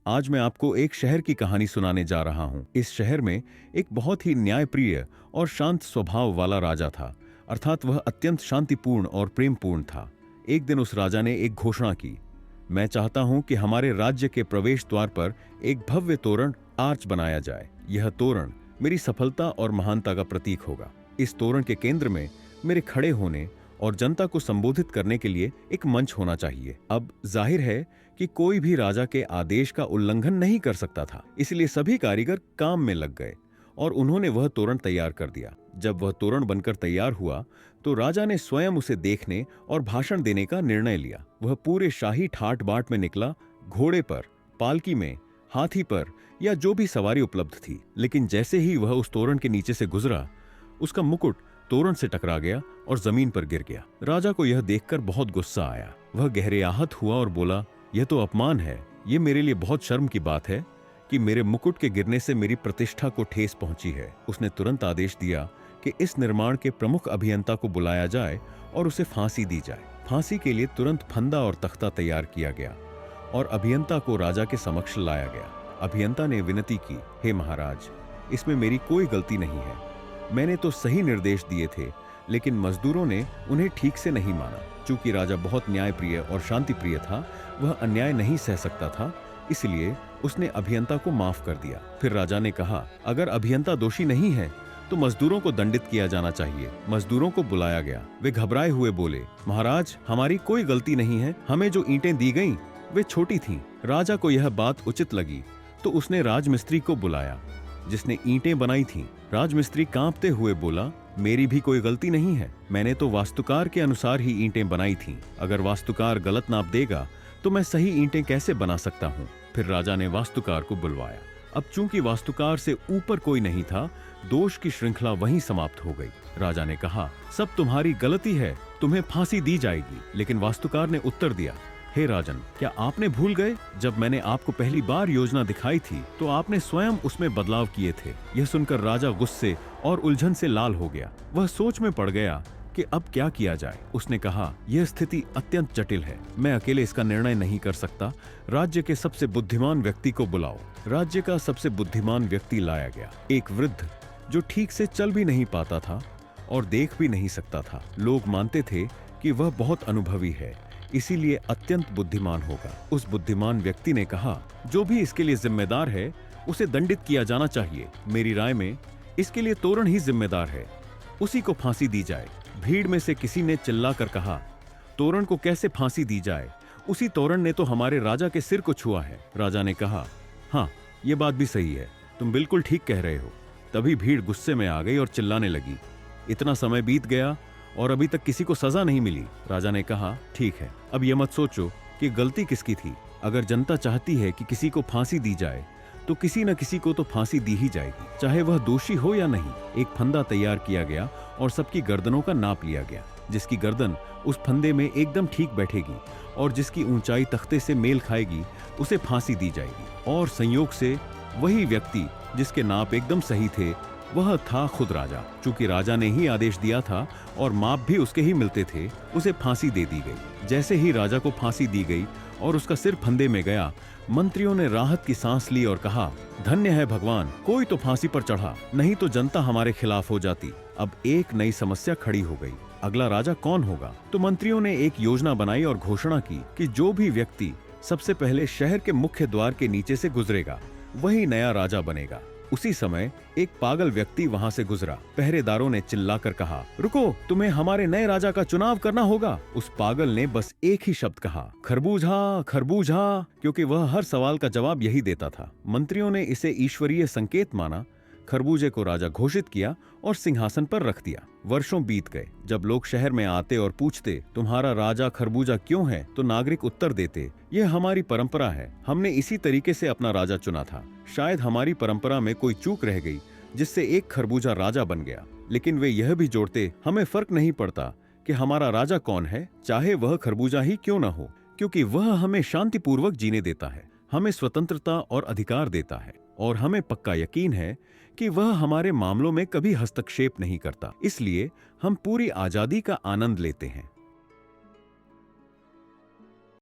आज मैं आपको एक शहर की कहानी सुनाने जा रहा हूँ। इस शहर में एक बहुत ही न्यायप्रिय और शांत स्वभाव वाला राजा था, अर्थात वह अत्यंत शांतिपूर्ण और प्रेमपूर्ण था। एक दिन उस राजा ने एक घोषणा की, मैं चाहता हूँ कि हमारे राज्य के प्रवेश द्वार पर एक भव्य तोरण आर्च बनाया जाए। यह तोरण मेरी सफलता और महानता का प्रतीक होगा। इस तोरण के केंद्र में मेरे खड़े होने और जनता को संबोधित करने के लिए एक मंच होना चाहिए। अब जाहिर है कि कोई भी राजा के आदेश का उल्लंघन नहीं कर सकता था, इसलिए सभी कारीगर काम में लग गए और उन्होंने वह तोरण तैयार कर दिया। जब वह तोरण बनकर तैयार हुआ तो राजा ने स्वयं उसे देखने और भाषण देने का निर्णय लिया। वह पूरे शाही ठाट बाट में निकला, घोड़े पर, पालकी में, हाथी पर या जो भी सवारी उपलब्ध थी। लेकिन जैसे ही वह उस तोरण के नीचे से गुजरा, उसका मुकुट तोरण से टकरा गया और जमीन पर गिर गया। राजा को यह देखकर बहुत गुस्सा आया। वह गहरे आहत हुआ और बोला, यह तो अपमान है। यह मेरे लिए बहुत शर्म की बात है कि मेरे मुकुट के गिरने से मेरी प्रतिष्ठा को ठेस पहुंची है। उसने तुरंत आदेश दिया कि इस निर्माण के प्रमुख अभियंता को बुलाया जाए और उसे फांसी दी जाए। फांसी के लिए तुरंत फंदा और तख्ता तैयार किया गया और अभियंता को राजा के समक्ष लाया गया। अभियंता ने विनती की, हे महाराज, इसमें मेरी कोई गलती नहीं है। मैंने तो सही निर्देश दिए थे, लेकिन मजदूरों ने उन्हें ठीक से नहीं माना। चूंकि राजा बहुत न्यायप्रिय और शांतिप्रिय था, वह अन्याय नहीं सह सकता था, इसलिए उसने अभियंता को माफ कर दिया। फिर राजा ने कहा, अगर अभियंता दोषी नहीं है तो मजदूरों को दंडित किया जाना चाहिए। मजदूरों को बुलाया गया। वे घबराए हुए बोले, महाराज, हमारी कोई गलती नहीं है। हमें जो ईंटें दी गईं वे छोटी थीं। राजा को यह बात उचित लगी तो उसने राजमिस्त्री को बुलाया जिसने ईंटें बनाई थीं। राजमिस्त्री कांपते हुए बोला, मेरी भी कोई गलती नहीं है। मैंने तो वास्तुकार के अनुसार ही ईंटें बनाई थीं। अगर वास्तुकार गलत नाप देगा तो मैं सही ईंटें कैसे बना सकता हूँ। फिर राजा ने वास्तुकार को बुलवाया। अब चूंकि वास्तुकार से ऊपर कोई नहीं था, दोष की श्रृंखला वहीं समाप्त हो गई। राजा ने कहा, सब तुम्हारी गलती है, तुम्हें फांसी दी जाएगी। लेकिन वास्तुकार ने उत्तर दिया, हे राजन, क्या आपने भूल गए जब मैंने आपको पहली बार योजना दिखाई थी तो आपने स्वयं उसमें बदलाव किए थे। यह सुनकर राजा गुस्से और उलझन से लाल हो गया। वह सोच में पड़ गया कि अब क्या किया जाए। उसने कहा, यह स्थिति अत्यंत जटिल है, मैं अकेले इसका निर्णय नहीं कर सकता। राज्य के सबसे बुद्धिमान व्यक्ति को बुलाओ। राज्य का सबसे बुद्धिमान व्यक्ति लाया गया, एक वृद्ध जो ठीक से चल भी नहीं पाता था और देख भी नहीं सकता था। लोग मानते थे कि वह बहुत अनुभवी है, इसीलिए अत्यंत बुद्धिमान होगा। उस बुद्धिमान व्यक्ति ने कहा, जो भी इसके लिए जिम्मेदार है उसे दंडित किया जाना चाहिए। मेरी राय में इसके लिए तोरण ही जिम्मेदार है, उसी को फांसी दी जाए। भीड़ में से किसी ने चिल्लाकर कहा, तोरण को कैसे फांसी दी जाए? उसी तोरण ने तो हमारे राजा के सिर को छुआ है। राजा ने कहा, हाँ, ये बात भी सही है, तुम बिल्कुल ठीक कह रहे हो। तभी भीड़ गुस्से में आ गई और चिल्लाने लगी, इतना समय बीत गया और अभी तक किसी को सजा नहीं मिली। राजा ने कहा, ठीक है, अब यह मत सोचो कि गलती किसकी थी। अगर जनता चाहती है कि किसी को फांसी दी जाए तो किसी न किसी को तो फांसी दी ही जाएगी, चाहे वह दोषी हो या नहीं। एक फंदा तैयार किया गया और सबकी गर्दनों का नाप लिया गया। जिसकी गर्दन उस फंदे में एकदम ठीक बैठेगी और जिसकी ऊंचाई तख्ते से मेल खाएगी उसे फांसी दी जाएगी। और संयोग से वही व्यक्ति जिसके नाप एकदम सही थे, वह था खुद राजा। चूंकि राजा ने ही आदेश दिया था और माप भी उसके ही मिलते थे, उसे फांसी दे दी गई। जैसे ही राजा को फांसी दी गई और उसका सिर फंदे में गया, मंत्रियों ने राहत की सांस ली और कहा, धन्य है भगवान, कोई तो फांसी पर चढ़ा, नहीं तो जनता हमारे खिलाफ हो जाती। अब एक नई समस्या खड़ी हो गई, अगला राजा कौन होगा? तो मंत्रियों ने एक योजना बनाई और घोषणा की कि जो भी व्यक्ति सबसे पहले शहर के मुख्य द्वार के नीचे से गुजरेगा, वही नया राजा बनेगा। उसी समय एक पागल व्यक्ति वहां से गुजरा। पहरेदारों ने चिल्लाकर कहा, रुको, तुम्हें हमारे नए राजा का चुनाव करना होगा। उस पागल ने बस एक ही शब्द कहा, खरबूजा, खरबूजा, क्योंकि वह हर सवाल का जवाब यही देता था। मंत्रियों ने इसे ईश्वरीय संकेत माना, खरबूजे को राजा घोषित किया और सिंहासन पर रख दिया। वर्षों बीत गए। जब लोग शहर में आते और पूछते, तुम्हारा राजा खरबूजा क्यों है, तो नागरिक उत्तर देते, यह हमारी परंपरा है, हमने इसी तरीके से अपना राजा चुना था। शायद हमारी परंपरा में कोई चूक रह गई जिससे एक खरबूजा राजा बन गया। लेकिन वे यह भी जोड़ते, हमें फर्क नहीं पड़ता कि हमारा राजा कौन है, चाहे वह खरबूजा ही क्यों न हो, क्योंकि वह हमें शांतिपूर्वक जीने देता है, हमें स्वतंत्रता और अधिकार देता है और हमें पक्का यकीन है कि वह हमारे मामलों में कभी हस्तक्षेप नहीं करता। इसलिए हम पूरी आजादी का आनंद लेते हैं।